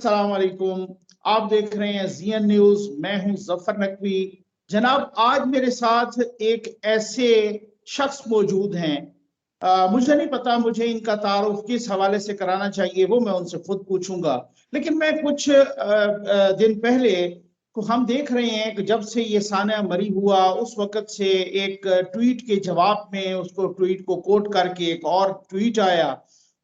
अस्सलाम वालेकुम। आप देख रहे हैं ज़ीएन न्यूज। मैं हूं जफर नकवी। जनाब, आज मेरे साथ एक ऐसे शख्स मौजूद हैं, मुझे नहीं पता मुझे इनका तारुफ किस हवाले से कराना चाहिए, वो मैं उनसे खुद पूछूंगा। लेकिन मैं कुछ दिन पहले को हम देख रहे हैं कि जब से ये सानिया मरी हुआ उस वक्त से एक ट्वीट के जवाब में उसको ट्वीट को कोट करके एक और ट्वीट आया।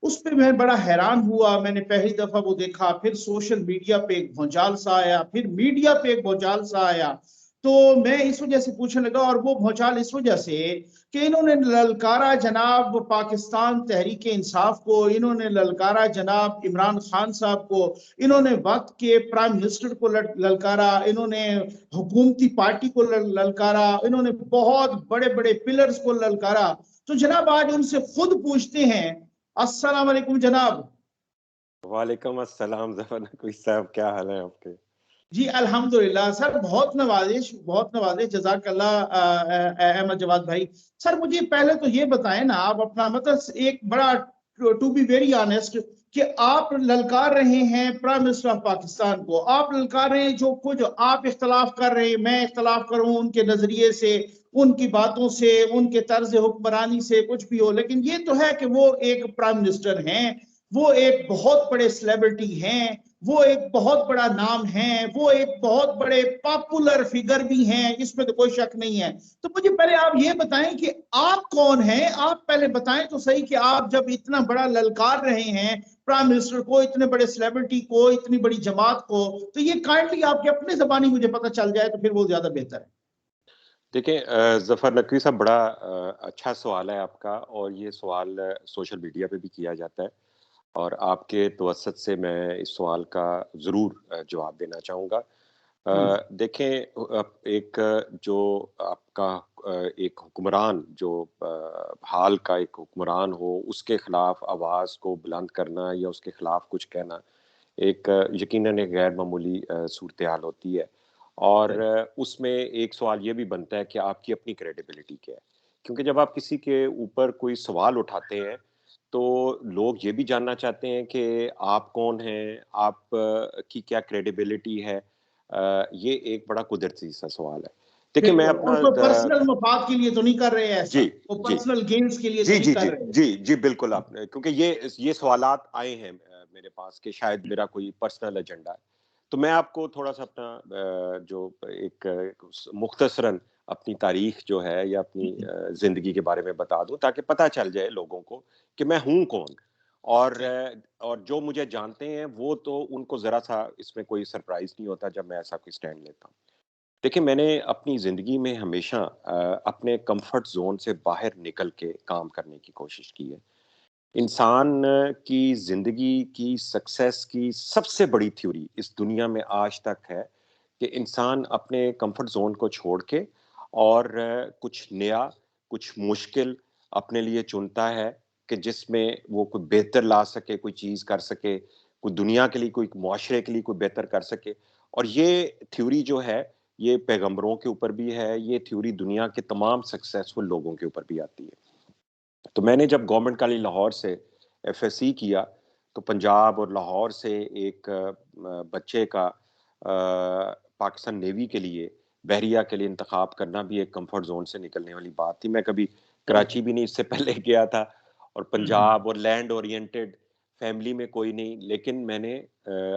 उस पे मैं बड़ा हैरान हुआ। मैंने पहली दफा वो देखा, फिर सोशल मीडिया पे एक भौचाल सा आया, फिर मीडिया पे एक भौचाल सा आया। तो मैं इस वजह से पूछने लगा, और वो भौचाल इस वजह से कि इन्होंने ललकारा जनाब पाकिस्तान तहरीक इंसाफ को, इन्होंने ललकारा जनाब इमरान खान साहब को, इन्होंने वक्त के प्राइम मिनिस्टर को ललकारा, इन्होंने हुकूमती पार्टी को ललकारा, इन्होंने बहुत बड़े बड़े पिलर्स को ललकारा। तो जनाब आज उनसे खुद पूछते हैं। अस्सलाम वालेकुम जनाब। वालेकुम अस्सलाम जफर नकवी साहब, क्या हाल है आपके? जी अल्हम्दुलिल्लाह सर, बहुत नवाजिश, बहुत नवाजिश। जज़ाकल्लाह अहमद जवाद भाई। सर मुझे पहले तो ये बताएं ना, आप अपना मतलब एक बड़ा, टू बी वेरी ऑनेस्ट, कि आप ललकार रहे हैं प्राइम मिनिस्टर ऑफ पाकिस्तान को, आप ललकार रहे हैं जो कुछ आप इख्तलाफ कर रहे हैं, मैं इख्तलाफ करूं उनके नजरिए से, उनकी बातों से, उनके तर्ज हुक्मरानी से, कुछ भी हो, लेकिन ये तो है कि वो एक प्राइम मिनिस्टर हैं, वो एक बहुत बड़े सेलिब्रिटी हैं, वो एक बहुत बड़ा नाम है, वो एक बहुत बड़े पॉपुलर फिगर भी हैं, इसमें तो कोई शक नहीं है। तो मुझे पहले आप ये बताएं कि आप कौन हैं। आप पहले बताएं तो सही कि आप जब इतना बड़ा ललकार रहे हैं प्राइम मिनिस्टर को, इतने बड़े सेलिब्रिटी को, इतनी बड़ी जमात को, तो ये काइंडली आपके अपने जबानी मुझे पता चल जाए तो फिर वो ज्यादा बेहतर है। देखिए जफर नकवी साहब, बड़ा अच्छा सवाल है आपका, और ये सवाल सोशल मीडिया पे भी किया जाता है, और आपके तवसत से मैं इस सवाल का ज़रूर जवाब देना चाहूँगा। देखें, एक जो आपका एक हुक्मरान, जो हाल का एक हुक्मरान हो, उसके खिलाफ आवाज़ को बुलंद करना या उसके खिलाफ कुछ कहना एक यकीनन एक गैर मामूली सूरत हाल होती है। और उसमें एक सवाल ये भी बनता है कि आपकी अपनी क्रेडिबिलिटी क्या है, क्योंकि जब आप किसी के ऊपर कोई सवाल उठाते हैं तो लोग ये भी जानना चाहते हैं कि आप कौन हैं, आप की क्या क्रेडिबिलिटी है। ये एक बड़ा कुदरती सा सवाल है। देखिए, मैं बिल्कुल, अपना और कोई पर्सनल मफाद के लिए तो नहीं कर रहे हैं ऐसा, जी वो जी पर्सनल गेन्स के लिए तो जी नहीं जी कर जी रहे। जी जी बिल्कुल, आपने, क्योंकि ये सवालात आए हैं मेरे पास कि शायद मेरा कोई पर्सनल एजेंडा है। तो मैं आपको थोड़ा सा अपना जो एक मुख्तसरन अपनी तारीख जो है या अपनी जिंदगी के बारे में बता दूं, ताकि पता चल जाए लोगों को कि मैं हूं कौन। और जो मुझे जानते हैं वो तो उनको जरा सा इसमें कोई सरप्राइज नहीं होता जब मैं ऐसा कोई स्टैंड लेता हूँ। देखिए, मैंने अपनी ज़िंदगी में हमेशा अपने कंफर्ट ज़ोन से बाहर निकल के काम करने की कोशिश की है। इंसान की ज़िंदगी की सक्सेस की सबसे बड़ी थ्योरी इस दुनिया में आज तक है कि इंसान अपने कंफर्ट ज़ोन को छोड़ के और कुछ नया, कुछ मुश्किल अपने लिए चुनता है, कि जिसमें वो कोई बेहतर ला सके, कोई चीज़ कर सके, कोई दुनिया के लिए, कोई मुआशरे के लिए कोई बेहतर कर सके। और ये थ्योरी जो है, ये पैगंबरों के ऊपर भी है, ये थ्योरी दुनिया के तमाम सक्सेसफुल लोगों के ऊपर भी आती है। तो मैंने जब गवर्नमेंट कॉलेज लाहौर से एफएससी किया, तो पंजाब और लाहौर से एक बच्चे का पाकिस्तान नेवी के लिए, बहरिया के लिए इंतखाब करना भी एक कंफर्ट जोन से निकलने वाली बात थी। मैं कभी कराची भी नहीं इससे पहले गया था, और पंजाब और लैंड ओरिएंटेड फैमिली में कोई नहीं, लेकिन मैंने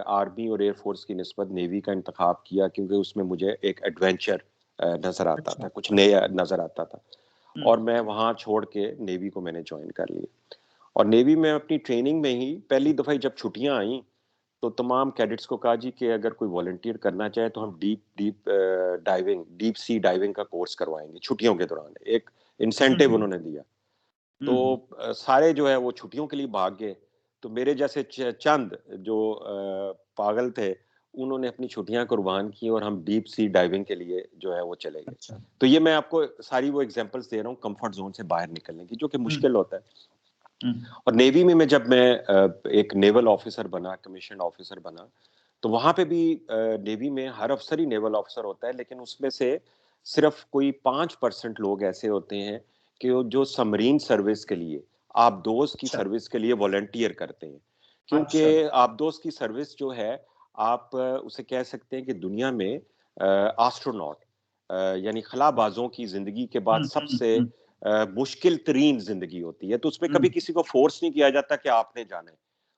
आर्मी और एयरफोर्स की निस्बत नेवी का इंतखाब किया, क्योंकि उसमें मुझे एक एडवेंचर नज़र आता था, अच्छा। कुछ नया नज़र आता था। और मैं वहाँ छोड़ के नेवी को मैंने ज्वाइन कर लिया। और नेवी में अपनी ट्रेनिंग में ही पहली दफ़ा जब छुट्टियाँ आई, तो तमाम कैडेट्स को कहा जी कि अगर कोई वॉलंटियर करना चाहे तो हम डीप सी डाइविंग का कोर्स करवाएंगे छुट्टियों के दौरान। एक इंसेंटिव उन्होंने दिया। तो सारे जो है वो छुट्टियों के लिए भाग गए। तो मेरे जैसे चंद जो पागल थे, उन्होंने अपनी छुट्टियां कुर्बान की और हम डीप सी डाइविंग के लिए जो है वो चले गए। अच्छा। तो ये मैं आपको सारी वो एग्जांपल्स दे रहा हूँ कंफर्ट जोन से बाहर निकलने की, जो कि मुश्किल होता है। और नेवी में जब मैं एक नेवल ऑफिसर बना, कमीशन ऑफिसर बना, तो वहां पे भी नेवी में हर अफसर ही नेवल ऑफिसर होता है, लेकिन उसमें से सिर्फ कोई 5% लोग ऐसे होते हैं कि जो सबमरीन सर्विस के लिए, आप दोस्त की अच्छा। सर्विस के लिए वॉलंटियर करते हैं। क्योंकि अच्छा। आबदोस की सर्विस जो है, आप उसे कह सकते हैं कि दुनिया में एस्ट्रोनॉट यानी खलाबाजों की जिंदगी के बाद सबसे मुश्किल तरीन जिंदगी होती है। तो उसमें कभी किसी को फोर्स नहीं किया जाता कि आपने जाना है।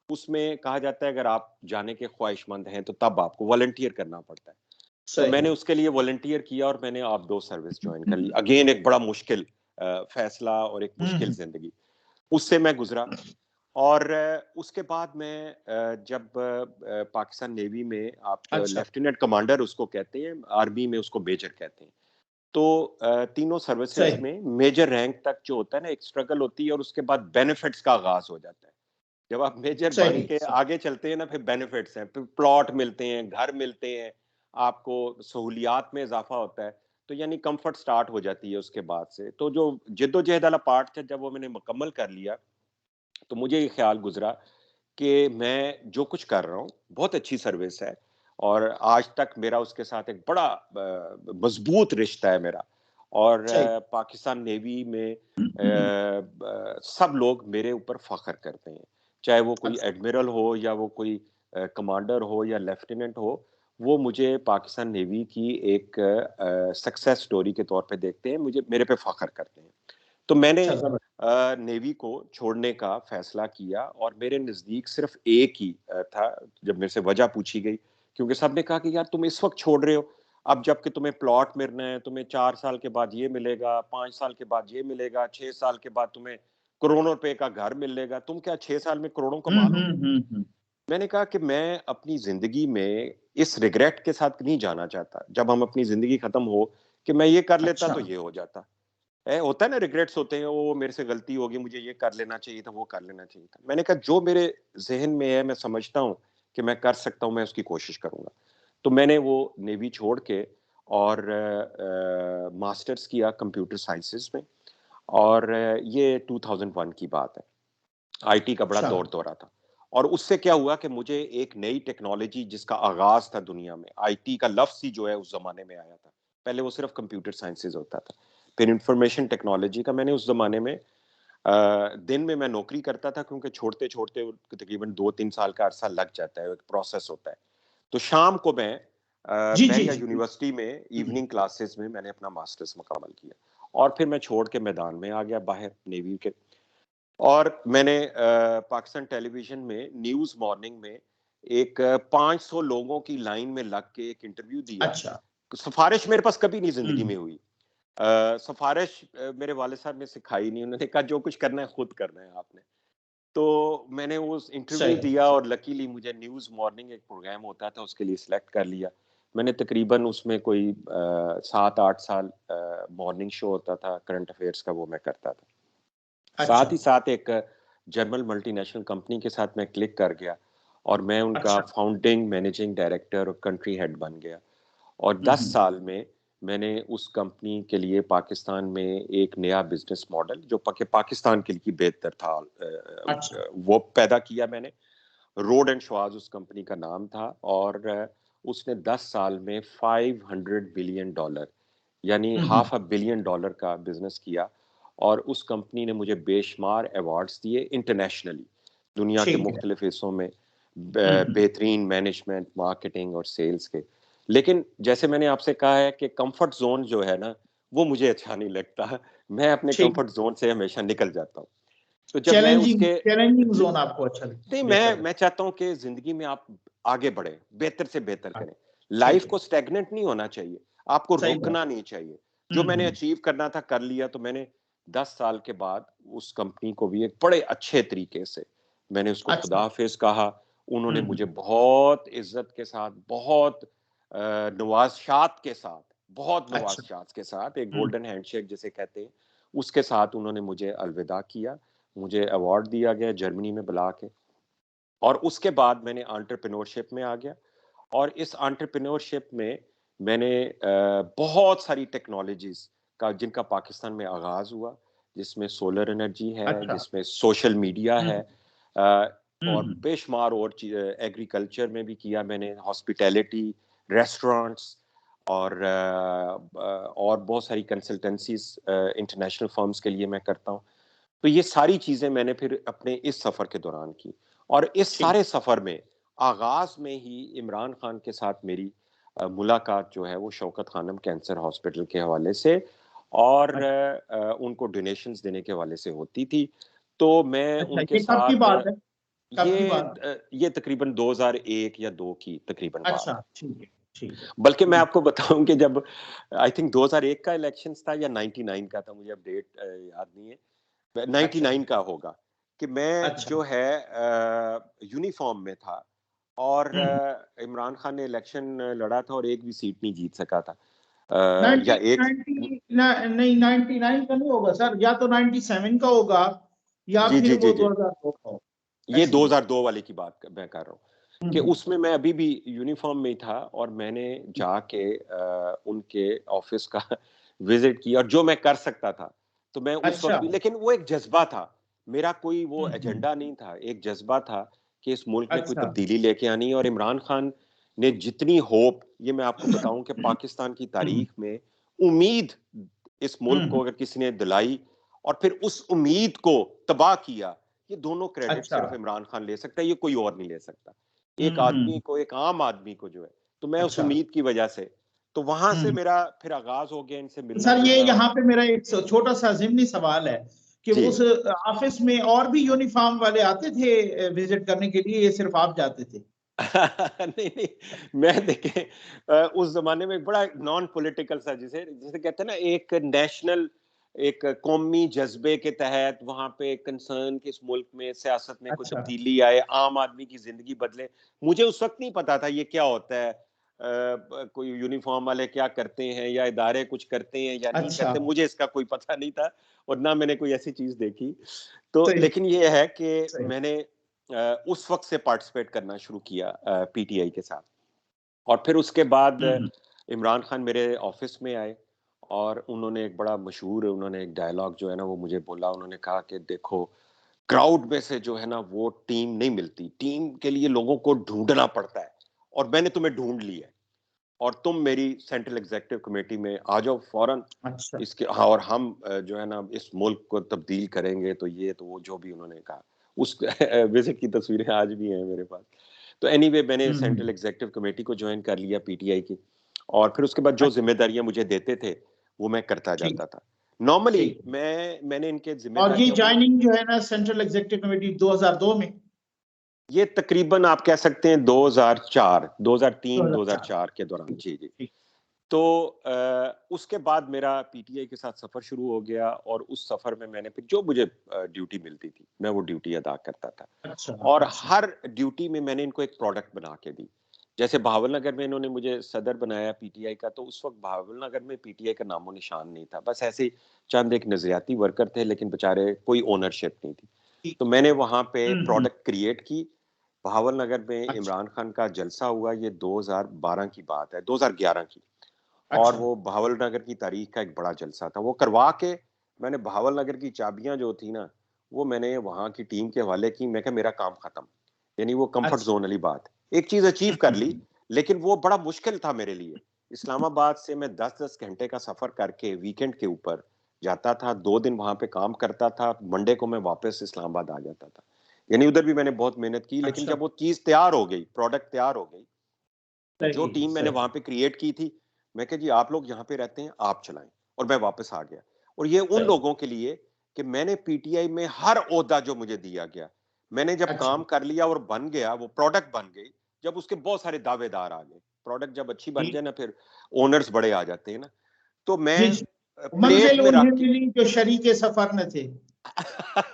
उसमें कहा जाता है अगर आप जाने के ख्वाहिशमंद हैं तो तब आपको वॉलंटियर करना पड़ता है। तो सही। मैंने उसके लिए वॉलंटियर किया और मैंने आबदोस सर्विस ज्वाइन कर ली। अगेन एक बड़ा मुश्किल फैसला और एक मुश्किल जिंदगी, उससे मैं गुजरा। और उसके बाद मैं जब पाकिस्तान नेवी में आप अच्छा। लेफ्टिनेंट कमांडर उसको कहते हैं, आर्मी में उसको मेजर कहते हैं। तो तीनों सर्विसेज सही। में मेजर रैंक तक जो होता है ना, एक स्ट्रगल होती है और उसके बाद बेनिफिट्स का आगाज हो जाता है। जब आप मेजर बन सही। के आगे चलते हैं ना, फिर बेनिफिट्स हैं, फिर प्लॉट मिलते हैं, घर मिलते हैं, आपको सहूलियात में इजाफा होता है। तो यानी कंफर्ट स्टार्ट हो जाती है उसके बाद से। तो जो जिद्दोजहद वाला पार्ट था, जब वो मैंने मुकम्मल कर लिया, तो मुझे ये ख्याल गुजरा कि मैं जो कुछ कर रहा हूँ बहुत अच्छी सर्विस है और आज तक मेरा उसके साथ एक बड़ा मजबूत रिश्ता है मेरा। और सही। पाकिस्तान नेवी में सब लोग मेरे ऊपर फख्र करते हैं, चाहे वो कोई अच्छा। एडमिरल हो या वो कोई कमांडर हो या लेफ्टिनेंट हो। वो मुझे पाकिस्तान नेवी की एक सक्सेस स्टोरी के तौर पे देखते हैं, मुझे मेरे पे फख्र करते हैं। तो मैंने अच्छा, जबरदस्त। नेवी को छोड़ने का फैसला किया और मेरे नज़दीक सिर्फ एक ही था। जब मेरे से वजह पूछी गई, क्योंकि सबने कहा कि यार तुम इस वक्त छोड़ रहे हो, अब जबकि तुम्हें प्लॉट मिलना है, तुम्हें 4 साल के बाद ये मिलेगा, 5 साल के बाद ये मिलेगा, 6 साल के बाद तुम्हें करोड़ों रुपए का घर मिलेगा, तुम क्या 6 साल में करोड़ों कमा लोगे? हम्म। मैंने कहा कि मैं अपनी जिंदगी में इस रिग्रेट के साथ नहीं जाना चाहता, जब हम अपनी जिंदगी खत्म हो, कि मैं ये कर लेता अच्छा। तो ये हो जाता। होता है ना, रिग्रेट्स होते हैं, वो मेरे से गलती होगी, मुझे ये कर लेना चाहिए था, वो कर लेना चाहिए था। मैंने कहा जो मेरे जहन में है, मैं समझता हूँ कि मैं कर सकता हूँ, मैं उसकी कोशिश करूंगा। तो मैंने वो नेवी छोड़ के और मास्टर्स किया कंप्यूटर साइंसेज में। और ये 2001 की बात है। आईटी का बड़ा अच्छा। दौर दौरा था। और उससे क्या हुआ कि मुझे एक नई टेक्नोलॉजी जिसका आगाज था दुनिया में, आईटी का लफ्ज ही जो है उस जमाने में आया था। पहले वो सिर्फ कंप्यूटर साइंसेज होता था, फिर इंफॉर्मेशन टेक्नोलॉजी का। मैंने उस जमाने में दिन में मैं नौकरी करता था, क्योंकि छोड़ते छोड़ते तकरीबन 2-3 साल का अरसा लग जाता है, एक प्रोसेस होता है। तो शाम को मैं जी जी बैरिया जी। यूनिवर्सिटी में हम्म। इवनिंग क्लासेस में मैंने अपना मास्टर्स मुकम्मल किया। और फिर मैं छोड़ के मैदान में आ गया बाहर नेवी के। और मैंने पाकिस्तान टेलीविजन में न्यूज़ मॉर्निंग में एक 500 लोगों की लाइन में लग के एक इंटरव्यू दिया। अच्छा। सिफारिश मेरे पास कभी नहीं ज़िंदगी हम्म। में हुई। सिफारिश मेरे वाले साहब ने सिखाई नहीं, उन्होंने कहा जो कुछ करना है खुद करना है आपने। तो मैंने उस इंटरव्यू सही। दिया और लकीली मुझे न्यूज़ मॉर्निंग एक प्रोग्राम होता था, उसके लिए सिलेक्ट कर लिया। मैंने तकरीबन उसमें कोई 7-8 साल मॉर्निंग शो होता था करंट अफेयर्स का, वो मैं करता था। अच्छा। साथ ही साथ एक जर्मन मल्टीनेशनल कंपनी के साथ मैं क्लिक कर गया और मैं उनका अच्छा। फाउंडिंग मैनेजिंग डायरेक्टर और कंट्री हेड बन गया। और 10 हम्म। साल में मैंने उस कंपनी के लिए पाकिस्तान में एक नया बिजनेस मॉडल जो पाकिस्तान के लिए बेहतर था, अच्छा। वो पैदा किया मैंने। रोड एंड शवाज उस कंपनी का नाम था। और उसने 10 साल में $500 बिलियन यानी हम्म। $500 million का बिजनेस किया। और उस कंपनी ने मुझे बेशुमार अवार्ड्स दिए इंटरनेशनली, दुनिया के ठीक है। मुख्तलिफ हिस्सों में, हम्म। बेहतरीन मैनेजमेंट, मार्केटिंग और सेल्स के। लेकिन जैसे मैंने आपसे कहा है कि कंफर्ट जोन जो है ना, वो मुझे अच्छा नहीं लगता। मैं अपने ठीक। कंफर्ट जोन से हमेशा निकल जाता हूँ। तो जब मैं चैलेंजिंग उसके चैलेंजिंग जोन आपको अच्छा लगता नहीं, है, मैं बेहतर है। मैं चाहता हूँ कि जिंदगी में आप आगे बढ़े, बेहतर से बेहतर हाँ, करें। ठीक लाइफ है। को स्टैग्नेंट नहीं होना चाहिए, आपको सही बात। रुकना नहीं चाहिए। जो मैंने हम्म। अचीव करना था कर लिया। तो मैंने 10 साल के बाद उस कंपनी को भी एक बड़े अच्छे तरीके से मैंने उसको खुदा अच्छा। हाफिज कहा। उन्होंने मुझे हम्म। बहुत इज्जत के साथ, बहुत नवाज़शात के साथ, बहुत अच्छा। नवाज़शात के साथ, एक हम्म। गोल्डन हैंडशेक जिसे कहते हैं, उसके साथ उन्होंने मुझे अलविदा किया। मुझे अवार्ड दिया गया जर्मनी में बुला के। और उसके बाद मैंने एंटरप्रेन्योरशिप में आ गया। और इस एंटरप्रेन्योरशिप में मैंने बहुत सारी टेक्नोलॉजीज का, जिनका पाकिस्तान में आगाज हुआ, जिसमें सोलर एनर्जी है, अच्छा। जिसमें सोशल मीडिया है, हम्म। और हम्म। बेशुमार और एग्रीकल्चर में भी किया मैंने, हॉस्पिटैलिटी, रेस्टोरेंट्स, और बहुत सारी कंसल्टेंसीज इंटरनेशनल फर्म्स के लिए मैं करता हूँ। तो ये सारी चीजें मैंने फिर अपने इस सफर के दौरान की। और इस ठीक। सारे सफर में आगाज में ही इमरान खान के साथ मेरी मुलाकात जो है वो शौकत खानम कैंसर हॉस्पिटल के हवाले से और उनको डोनेशंस देने के हवाले से होती थी। तो मैं अच्छा, उनके ये कब की साथ बात है? कब की ये बात? ये तकरीबन 2001 या 2 की तकरीबन बात अच्छा, है। ठीक है, ठीक है। बल्कि मैं आपको बताऊं कि जब आई थिंक 2001 का इलेक्शंस था या 99 का था, मुझे अब डेट याद नहीं है, अच्छा, 99 का होगा, कि मैं अच्छा। जो है यूनिफॉर्म में था और हुँ। इमरान खान ने इलेक्शन लड़ा था और एक भी सीट नहीं जीत सका था। या 19 एक 90 न नहीं 99 का नहीं होगा सर, या तो 97 का होगा या जी फिर जी जी वो जी 2002 का होगा, ये ऐसे ही। 2002 वाले की बात मैं कर रहा हूँ हुँ, कि हुँ। उसमें मैं अभी भी यूनिफॉर्म में ही था और मैंने जाके उनके ऑफिस का विजिट किया और जो मैं कर सकता था तो मैं उस अच्छा। वक्त भी, लेकिन वो एक जज्बा था, मेरा कोई वो हुँ, हुँ। एजेंडा नहीं था, एक जज्बा था कि इस मुल्क में कोई अच्छा। तब्दीली लेके आनी है। और इमरान खान ने जितनी होप, ये मैं आपको बताऊं कि पाकिस्तान की हुँ, तारीख में उम्मीद इस मुल्क हुँ। को अगर किसी ने दिलाई और फिर उस उम्मीद को तबाह किया, ये दोनों क्रेडिट अच्छा। सिर्फ इमरान खान ले सकता है, ये कोई और नहीं ले सकता। हुँ, एक आदमी हुँ। को, एक आम आदमी को जो है, तो मैं उस अच्छा। उम्मीद की वजह से, तो वहां से हुँ। मेरा फिर आगाज हो गया इनसे मिलना सर, ये जुलना। यहाँ पे मेरा एक छोटा-सा ज़िमनी सवाल है कि जी उस ऑफ़िस में और भी यूनिफ़ॉर्म वाले आते थे विज़िट करने के लिए, या सिर्फ़ आप जाते थे? नहीं नहीं, मैं देखे उस जमाने में एक बड़ा नॉन पॉलिटिकल सा, जिसे जिसे कहते हैं ना, एक नेशनल, एक कौमी जज्बे के तहत वहां पे कंसर्न कि इस मुल्क में सियासत में कोई अच्छा, तब्दीली आए, आम आदमी की जिंदगी बदले। मुझे उस वक्त नहीं पता था ये क्या होता है, कोई यूनिफॉर्म वाले क्या करते हैं या इदारे कुछ करते हैं या नहीं अच्छा। करते, मुझे इसका कोई पता नहीं था और ना मैंने कोई ऐसी चीज देखी। तो सही, लेकिन ये है कि सही। मैंने उस वक्त से पार्टिसिपेट करना शुरू किया पीटीआई के साथ। और फिर उसके बाद हुँ, हुँ। इमरान खान मेरे ऑफिस में आए और उन्होंने एक बड़ा मशहूर, उन्होंने एक डायलॉग जो है ना वो मुझे बोला। उन्होंने कहा कि देखो, क्राउड में से जो है ना वो टीम नहीं मिलती, टीम के लिए लोगों को ढूंढना पड़ता है और मैंने तुम्हें ढूंढ लिया है और तुम मेरी सेंट्रल एग्जीक्यूटिव कमेटी में आ जाओ फौरन। अच्छा। इसके हाँ, और हम जो है ना इस मुल्क को तब्दील करेंगे, तो ये तो वो जो भी उन्होंने कहा, उस विजिट की तस्वीरें आज भी हैं मेरे पास। तो एनीवे मैंने हुँ, हुँ। सेंट्रल एग्जीक्यूटिव कमेटी को ज्वाइन कर लिया पीटीआई की और फिर उसके बाद जो अच्छा, जिम्मेदारियां मुझे देते थे वो मैं करता ठीक, जाता था। नॉर्मली ठीक। मैंने इनके और ये जिम्मेदारियां वो, जॉइनिंग जो है ना सेंट्रल एग्जीक्यूटिव कमेटी 2002 में? ये तकरीबन आप कह सकते हैं 2004, 2003, 2004। 2004 के दौरान। ठीक, जी जी। ठीक। तो उसके बाद मेरा पीटीआई के साथ सफर शुरू हो गया और उस सफर में मैंने फिर जो मुझे ड्यूटी मिलती थी मैं वो ड्यूटी अदा करता था अच्छा, और अच्छा। हर ड्यूटी में मैंने इनको एक प्रोडक्ट बना के दी। जैसे भावल नगर में इन्होंने मुझे सदर बनाया पीटीआई का, तो उस वक्त भावल नगर में पीटीआई का नामो निशान नहीं था, बस ऐसे ही चंद एक नजरियाती वर्कर थे, लेकिन बेचारे कोई ओनरशिप नहीं थी। ठीक। तो मैंने वहां पे हुँ, हुँ। प्रोडक्ट क्रिएट की। भावल नगर में अच्छा, इमरान खान का जलसा हुआ, ये 2012 की बात है, 2011 की। और अच्छा, वो भावल नगर की तारीख का एक बड़ा जलसा था, वो करवा के मैंने भावल नगर की चाबियां जो थी ना वो मैंने वहां की टीम के हवाले की। मैं कहा मेरा काम खत्म, यानी वो कंफर्ट अच्छा। जोन वाली बात, एक चीज अचीव हुँ, कर हुँ, ली, हुँ। लेकिन वो बड़ा मुश्किल था मेरे लिए। इस्लामाबाद से मैं 10-10 घंटे का सफर करके वीकेंड के ऊपर जाता था, 2 दिन वहां पे काम करता था, मंडे को मैं वापस इस्लामाबाद आ जाता था। यानी उधर भी मैंने बहुत मेहनत की, लेकिन अच्छा, जब वो चीज तैयार हो गई, प्रोडक्ट तैयार हो गई, तो जो सही, टीम मैंने सही। वहां पे क्रिएट की थी, मैं कहा जी आप लोग यहाँ पे रहते हैं, आप चलाएं, और मैं वापस आ गया। और ये उन सही। लोगों के लिए कि मैंने पीटीआई में हर ओहदा जो मुझे दिया गया, मैंने जब अच्छा। काम कर लिया और बन गया, वो प्रोडक्ट बन गई। जब उसके बहुत सारे दावेदार आ गए, प्रोडक्ट जब अच्छी बन जाए ठीक। ना, फिर ओनर्स बड़े आ जाते हैं ना, तो मैं जी, जी। प्लेट मंज़िल में उन्हें रख के मिली जो शरीके सफ़र न थे।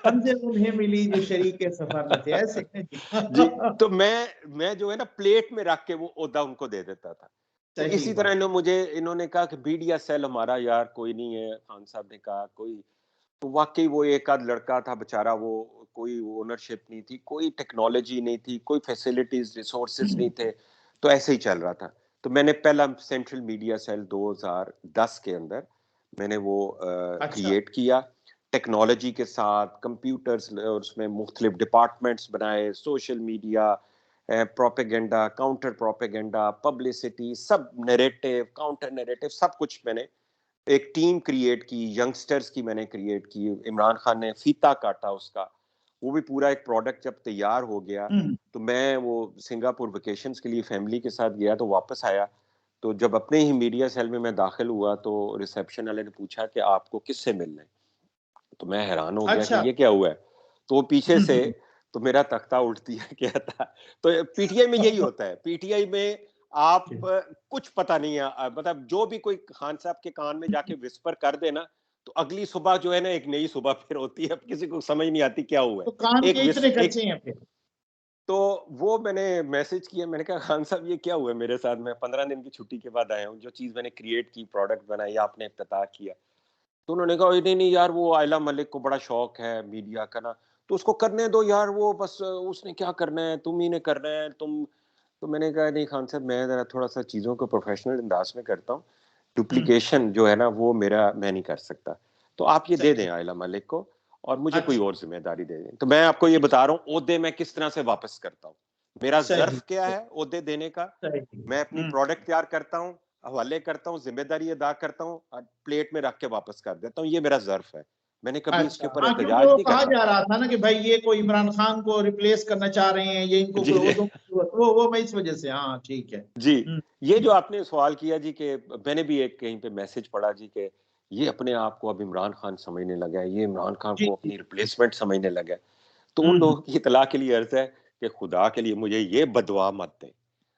मंज़िल उन्हें मिली जो शरीके सफ़र न थे, ऐसे? जी। जी, तो मैं जो है ना प्लेट में रख के वो ओहदा उनको दे देता था। तो सही इसी तरह बात। इन्होंने कहा कि मीडिया सेल हमारा यार कोई नहीं है, खान साहब ने कहा कोई। तो वाक़ई वो एक आध लड़का था बेचारा, वो कोई ओनरशिप नहीं थी, कोई टेक्नोलॉजी नहीं थी, कोई फैसिलिटीज़, रिसोर्सेज़ नहीं थे, तो ऐसे ही चल रहा था। तो मैंने पहला सेंट्रल मीडिया सेल 2010 के अंदर मैंने वो अच्छा, क्रिएट किया। टेक्नोलॉजी के साथ कंप्यूटर्स और उसमें मुख्तलिफ डिपार्टमेंट्स बनाए, social media, propaganda, counter propaganda, publicity, सब नैरेटिव, काउंटर नैरेटिव, सब कुछ मैंने एक टीम क्रिएट की, यंगस्टर्स की मैंने क्रिएट की। इमरान खान ने फीता काटा उसका वो भी पूरा एक प्रोडक्ट जब तैयार हो गया तो मैं वो सिंगापुर वेकेशंस के लिए फैमिली के साथ गया, तो वापस आया, तो जब अपने ही मीडिया सेल में मैं दाखिल हुआ तो रिसेप्शन वाले ने पूछा कि आपको किससे मिलना है? तो मैं हैरान हो गया कि अच्छा। ये क्या हुआ है? तो वो पीछे से हम्म। तो मेरा तख्ता उल्ट दिया गया था। तो पीटीआई में यही होता है, पीटीआई में आप कुछ पता नहीं है, मतलब जो भी कोई खान साहब के कान में जाके विस्पर कर दे ना, तो अगली सुबह जो है ना, एक नई सुबह फिर होती है, अब किसी को समझ नहीं आती क्या हुआ है। तो काम एक के विस इतने एक कच्चे हैं फिर? तो वो मैंने मैसेज किया, मैंने कहा खान साहब ये क्या हुआ है मेरे साथ, मैं 15 दिन की छुट्टी के बाद आया हूँ, जो चीज़ मैंने क्रिएट की, प्रोडक्ट बनाई, आपने इफ्तिताह किया। तो उन्होंने कहा नहीं नहीं यार, वो आयला मलिक को बड़ा शौक है मीडिया का ना, तो उसको करने दो यार, वो बस उसने क्या करना है, तुम ही ने करना है तुम। तो मैंने कहा नहीं खान साहब, मैं जरा थोड़ा सा चीज़ों को प्रोफेशनल अंदाज में करता हूँ, डुप्लीकेशन जो है ना वो मेरा मैं नहीं कर सकता, तो आप ये दे सही दें है। आयला मलिक को और मुझे कोई अच्छा। और जिम्मेदारी दे दें। तो मैं आपको ये बता रहा हूँ ओहदे मैं किस तरह से वापस करता हूँ, मेरा सही ज़र्फ क्या है ओहदे देने का, सही। मैं अपनी प्रोडक्ट तैयार करता हूँ, हवाले करता हूँ, जिम्मेदारी अदा करता हूँ और प्लेट में रख के वापस कर देता हूँ, ये मेरा ज़र्फ है। मैंने कभी इसके अच्छा, ऊपर हाँ, क्योंकि एहतजाज वो नहीं कहा करता। जा रहा था ना कि भाई ये कोई इमरान खान को रिप्लेस करना चाह रहे हैं, ये इनको जी कोई जी ओहदों की जरूरत, वो मैं इस वजह से, हाँ ठीक है। जी, ये जो आपने सवाल किया जी, कि मैंने भी एक कहीं पे मैसेज पढ़ा जी कि ये अपने आप को अब इमरान खान समझने लगा है, ये इमरान खान जी को जी। अपनी रिप्लेसमेंट समझने लगा है। तो उन हम्म। लोगों की इतला के लिए अर्ज है कि खुदा के लिए मुझे ये बददुआ मत दें,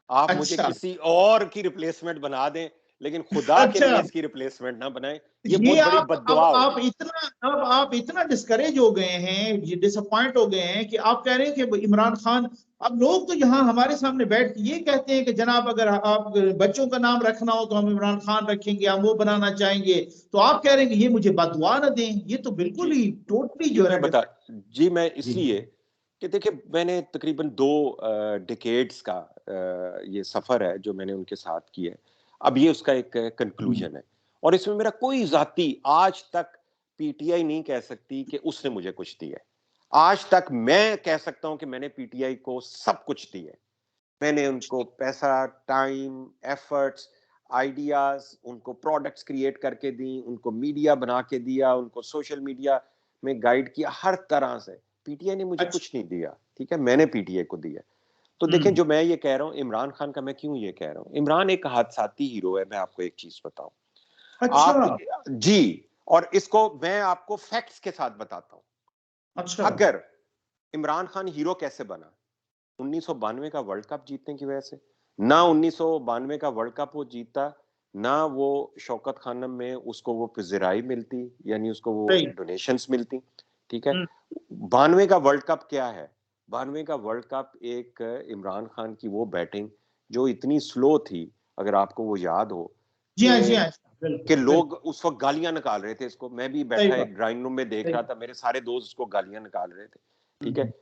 आप मुझे अच्छा। किसी और की रिप्लेसमेंट बना दें, लेकिन खुदा के लिए अच्छा, इसकी रिप्लेसमेंट ना बनाएं, ये ये बहुत बड़ी आप बददुआ होगी। अब आप इतना डिस्करेज हो गए हैं, ये डिसअपॉइंट हो गए हैं कि आप कह रहे हैं कि इमरान खान, अब लोग तो यहाँ हमारे सामने बैठ के ये कहते हैं कि जनाब अगर आप बच्चों का नाम रखना हो तो हम इमरान खान रखेंगे, हम वो बनाना चाहेंगे, तो आप कह रहे हैं कि ये मुझे बददुआ न दें, ये तो बिल्कुल जी ही टोटली जी जो है मैं ना बता जी मैं जी। इसलिए कि देखिए मैंने तकरीबन 2 डिकेड्स का ये सफर है जो मैंने उनके साथ किया है। अब ये उसका एक कंक्लूजन है और इसमें मेरा कोई जाती आज तक पीटीआई नहीं कह सकती कि उसने मुझे कुछ दिया है। आज तक मैं कह सकता हूं कि मैंने पीटीआई को सब कुछ दिया है। मैंने उनको पैसा, टाइम, एफर्ट्स, आइडियाज, उनको प्रोडक्ट्स क्रिएट करके दी, उनको मीडिया बना के दिया, उनको सोशल मीडिया में गाइड किया, हर तरह से। पीटीआई ने मुझे अच्छा। कुछ नहीं दिया, ठीक है, मैंने पीटीआई को दिया। तो देखें, जो मैं ये कह रहा हूँ इमरान खान का, मैं क्यों ये कह रहा हूँ, इमरान एक हादसाती हीरो है। मैं आपको एक चीज बताऊं, आप अच्छा। जी, और इसको मैं आपको फैक्ट्स के साथ बताता हूं। अच्छा। अगर इमरान खान हीरो कैसे बना, 1992 का वर्ल्ड कप जीतने की वजह से। ना 1992 का वर्ल्ड कप वो जीता, ना वो शौकत खानम में उसको वो पिज़राई मिलती, यानी उसको वो सही। डोनेशंस मिलती, ठीक है। 92 का वर्ल्ड कप क्या है, 92 का वर्ल्ड कप एक इमरान खान की वो बैटिंग जो इतनी स्लो थी, अगर आपको वो याद हो जी हाँ, जी कि हाँ, बिल्कुल लोग बिल्कुल। उस वक्त गालियां निकाल रहे थे इसको। मैं भी सही बैठा बात। एक ड्राइंग रूम में देख सही रहा बात। था, मेरे सारे दोस्त उसको गालियां निकाल रहे थे, ठीक है। हम्म।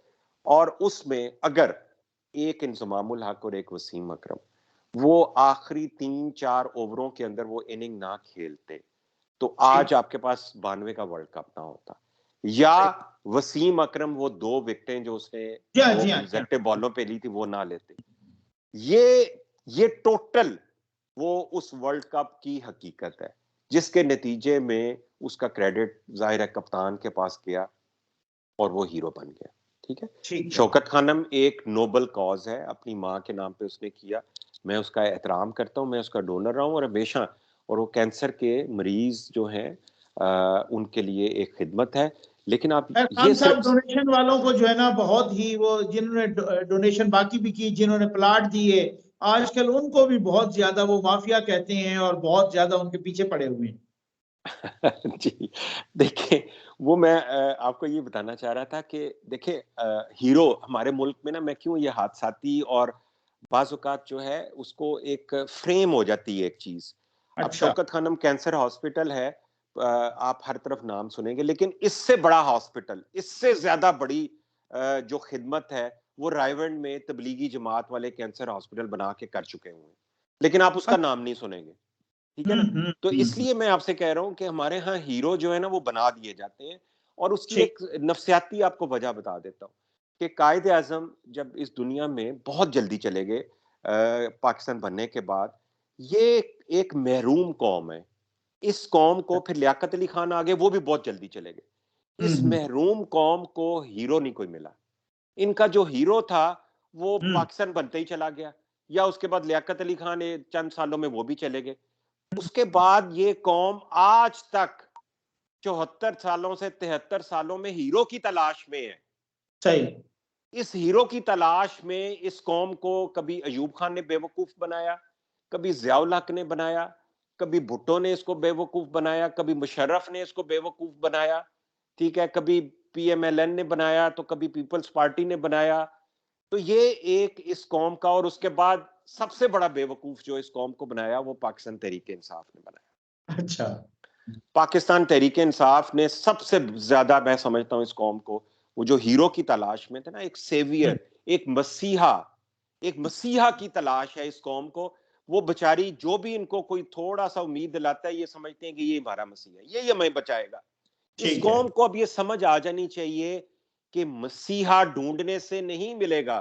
और उसमें अगर एक इंजमामुल हक और एक वसीम अकरम वो आखिरी 3-4 ओवरों के अंदर वो इनिंग ना खेलते, तो जी। आज आपके पास 92 का वर्ल्ड कप ना होता, या सही। वसीम अकरम वो 2 विकेटें जो उसने जी हाँ, 2 जी हाँ, जी हाँ। कंसेक्टिव बॉलों पे ली थी वो ना लेते। ये टोटल वो उस वर्ल्ड कप की हकीकत है, जिसके नतीजे में उसका क्रेडिट जाहिर है कप्तान के पास गया और वो हीरो बन गया, ठीक है। ठीक है। शौकत खानम एक नोबल कॉज है, अपनी माँ के नाम पे उसने किया, मैं उसका एहतराम करता हूँ, मैं उसका डोनर रहा हूँ और हमेशा। और वो कैंसर के मरीज जो हैं उनके लिए एक खिदमत है। लेकिन आप खान ये साहब सिर्फ डोनेशन वालों को जो है ना, बहुत ही वो जिन्होंने डोनेशन बाकी भी की, जिन्होंने प्लाट दिए, आजकल उनको भी बहुत ज्यादा वो माफिया कहते हैं और बहुत ज्यादा उनके पीछे पड़े हुए हैं। जी, देखिए वो मैं आपको ये बताना चाह रहा था कि देखिए हीरो हमारे मुल्क में ना, मैं क्यों ये हादसाती और बाज़ औक़ात जो है उसको एक फ्रेम हो जाती है एक चीज़। अब अच्छा। शौकत खानम कैंसर हॉस्पिटल है, आप हर तरफ नाम सुनेंगे, लेकिन इससे बड़ा हॉस्पिटल, इससे ज़्यादा बड़ी जो खिदमत है, वो रायवंड में तबलीगी जमात वाले कैंसर हॉस्पिटल बना के कर चुके हुए हैं। लेकिन आप उसका नाम नहीं सुनेंगे। ठीक है ना? तो हम्म। इसलिए मैं आपसे कह रहा हूँ कि हमारे यहाँ हीरो जो है ना वो बना दिए जाते हैं। और उसकी ठीक। एक नफ्सियाती आपको वजह बता देता हूँ कि कायदे आजम जब इस दुनिया में बहुत जल्दी चले गए पाकिस्तान बनने के बाद, ये एक महरूम कौम है। इस कौम को फिर लियाकत अली खान आ गए, वो भी बहुत जल्दी चले गए। इस महरूम कौम को हीरो नहीं कोई मिला। इनका जो हीरो था वो पाकिस्तान बनते ही चला गया, या उसके बाद लियाकत अली खान चंद सालों में वो भी चले गए। उसके बाद ये कौम आज तक 74 सालों से 73 सालों में हीरो की तलाश में है। सही। इस हीरो की तलाश में इस कौम को कभी अयूब खान ने बेवकूफ बनाया, कभी जियाउल हक ने बनाया, कभी भुट्टो ने इसको बेवकूफ बनाया, कभी मुशर्रफ ने इसको बेवकूफ बनाया, ठीक है, कभी पीएमएलएन ने बनाया, तो कभी पीपल्स पार्टी ने बनाया। तो ये एक इस कौम का, और उसके बाद सबसे बड़ा बेवकूफ जो इस कौम को बनाया वो पाकिस्तान तहरीक इंसाफ ने बनाया। अच्छा। पाकिस्तान तहरीक इंसाफ ने सबसे ज्यादा, मैं समझता हूं इस कौम को, वो जो हीरो की तलाश में थे ना, एक सेवियर, एक मसीहा की तलाश है इस कौम को। वो बेचारी जो भी इनको कोई थोड़ा सा उम्मीद दिलाता है, ये समझते हैं कि ये हमारा मसीहा है, ये हमें बचाएगा। इस कौम को अब ये समझ आ जानी चाहिए कि मसीहा ढूंढने से नहीं मिलेगा,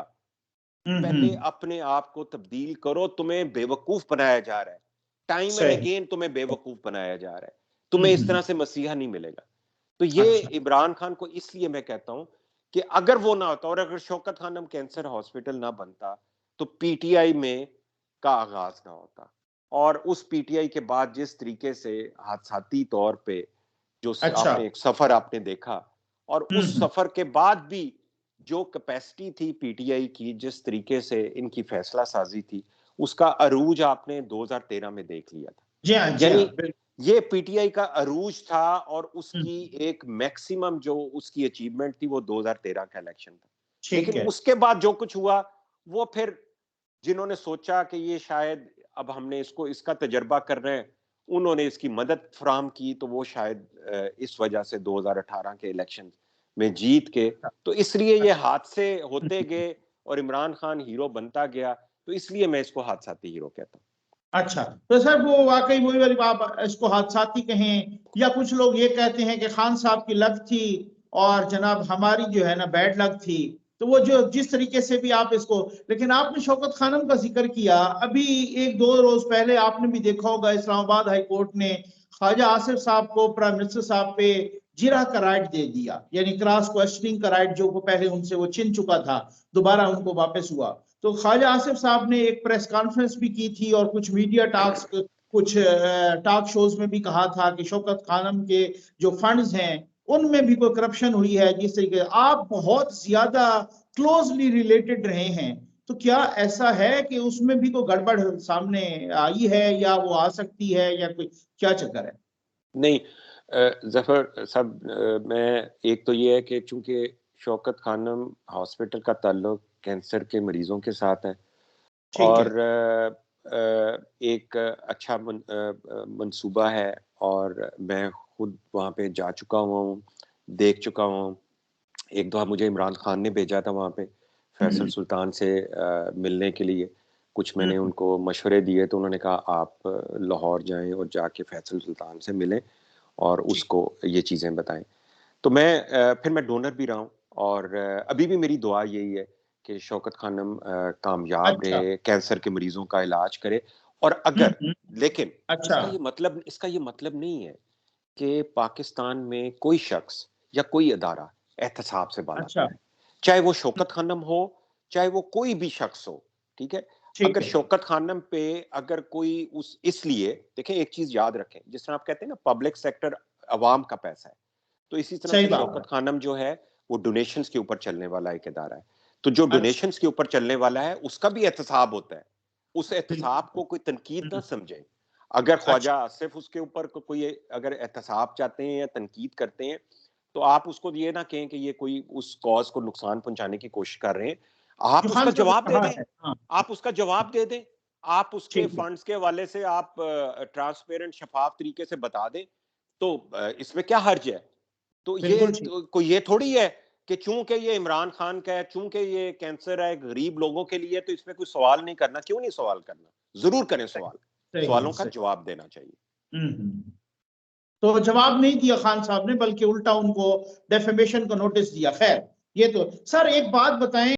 पहले अपने आप को तब्दील करो। तुम्हें बेवकूफ बनाया जा रहा है, टाइम एंड अगेन तुम्हें बेवकूफ बनाया जा रहा है, तुम्हें इस तरह से मसीहा नहीं मिलेगा। तो ये इमरान खान को इसलिए मैं कहता हूं कि अगर वो ना होता, और अगर शौकत खानम कैंसर हॉस्पिटल ना बनता, तो पीटीआई में का आगाज ना होता। और उस पीटीआई के बाद जिस तरीके से हादसाती तौर पे जो आपने एक सफर आपने देखा, और उस सफर के बाद भी जो कैपेसिटी थी पीटीआई की, जिस तरीके से इनकी फैसला साजी थी, उसका अरूज आपने 2013 में देख लिया था। यानी ये पीटीआई का अरूज था, और उसकी एक मैक्सिमम जो उसकी अचीवमेंट थी वो 2013 का इलेक्शन था। लेकिन उसके बाद जो कुछ हुआ, वो फिर जिन्होंने सोचा कि ये शायद अब हमने इसका तजर्बा कर रहे हैं, उन्होंने इसकी मदद फराहम की, तो वो शायद इस वजह से 2018 के इलेक्शन में जीत के, तो इसलिए ये हादसे होते गए और इमरान खान हीरो बनता गया। तो इसलिए मैं इसको हादसाती हीरो कहता हूँ। अच्छा, तो सर वो वाकई वही वाली आप इसको हादसाती कहें, या कुछ लोग ये कहते हैं कि खान साहब की लक थी और जनाब हमारी जो है ना बैड लक थी। तो वो जो जिस तरीके से भी आप इसको, लेकिन आपने शौकत खानम का जिक्र किया, अभी एक दो रोज पहले आपने भी देखा होगा इस्लामाबाद हाई कोर्ट ने ख्वाजा आसिफ साहब को, प्राइम मिनिस्टर साहब पे जिरा का राइट दे दिया, यानी क्रॉस क्वेश्चनिंग का राइट जो पहले उनसे वो छिन चुका था, दोबारा उनको वापस हुआ। तो ख्वाजा आसिफ साहब ने एक प्रेस कॉन्फ्रेंस भी की थी और कुछ मीडिया टॉक्स, कुछ टॉक शोज में भी कहा था कि शौकत खानम के जो फंड्स हैं उनमें भी कोई करप्शन हुई है। जिस तरीके आप बहुत ज्यादा क्लोजली रिलेटेड रहे हैं, तो क्या ऐसा है कि उसमें भी कोई गड़बड़ सामने आई है, या वो आ सकती है, या कोई क्या चक्कर है? नहीं जफर साहब, मैं एक तो ये है कि चूंकि शौकत खानम हॉस्पिटल का ताल्लुक कैंसर के मरीजों के साथ है, और एक अच्छा मंसूबा है, और मैं खुद वहाँ पे जा चुका हुआ हूँ, देख चुका हूँ। एक दफा मुझे इमरान खान ने भेजा था वहाँ पे फैसल सुल्तान से मिलने के लिए। कुछ मैंने उनको मशवरे दिए, तो उन्होंने कहा आप लाहौर जाएं और जाके फैसल सुल्तान से मिलें और उसको ये चीज़ें बताएं। तो फिर मैं डोनर भी रहा हूँ, और अभी भी मेरी दुआ यही है कि शौकत खानम कामयाब रहे, कैंसर के मरीजों का इलाज करे। और अगर लेकिन इसका ये मतलब नहीं है कि पाकिस्तान में कोई शख्स या कोई अदारा एहतसाब से बाला है, चाहे वो शौकत खानम हो, चाहे वो कोई भी शख्स हो, ठीक है। अगर शौकत खानम पे अगर कोई इसलिए देखें, एक चीज याद रखें, जिस तरह आप कहते हैं ना पब्लिक सेक्टर अवाम का पैसा है, तो इसी तरह से शौकत खानम जो है वो डोनेशंस के ऊपर चलने वाला एक इदारा है। तो जो डोनेशंस के ऊपर चलने वाला है उसका भी एहतसाब होता है, उस एहतसाब को कोई तनकीद ना समझे। अगर ख्वाजा आसिफ उसके ऊपर कोई अगर एहतसाब चाहते हैं या तनकीद करते हैं, तो आप उसको ये ना कहें कि ये कोई उस कॉज को नुकसान पहुंचाने की कोशिश कर रहे हैं। आप उसका जवाब दे दें, आप उसका जवाब दे दें, आप उसके फंड्स के हवाले से आप ट्रांसपेरेंट शफाफ तरीके से बता दें, तो इसमें क्या हर्ज है। तो ये कोई ये थोड़ी है कि चूंकि ये इमरान खान का है, चूंकि ये कैंसर है गरीब लोगों के लिए, तो इसमें कोई सवाल नहीं करना। क्यों नहीं सवाल करना, जरूर करें सवाल, सवालों का जवाब देना चाहिए। तो जवाब नहीं दिया खान साहब ने, बल्कि उल्टा उनको डेफेमेशन का नोटिस दिया। खैर, ये तो सर एक बात बताएं।